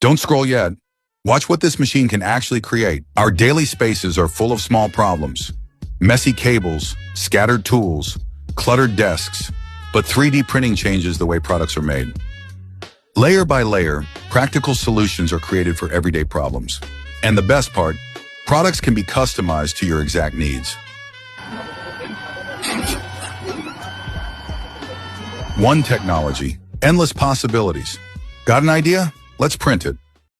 Don't scroll yet. Watch what this machine can actually create. Our daily spaces are full of small problems. Messy cables, scattered tools, cluttered desks. But 3D printing changes the way products are made. Layer by layer, practical solutions are created for everyday problems. And the best part, products can be customized to your exact needs. One technology, endless possibilities. Got an idea? Let's print it.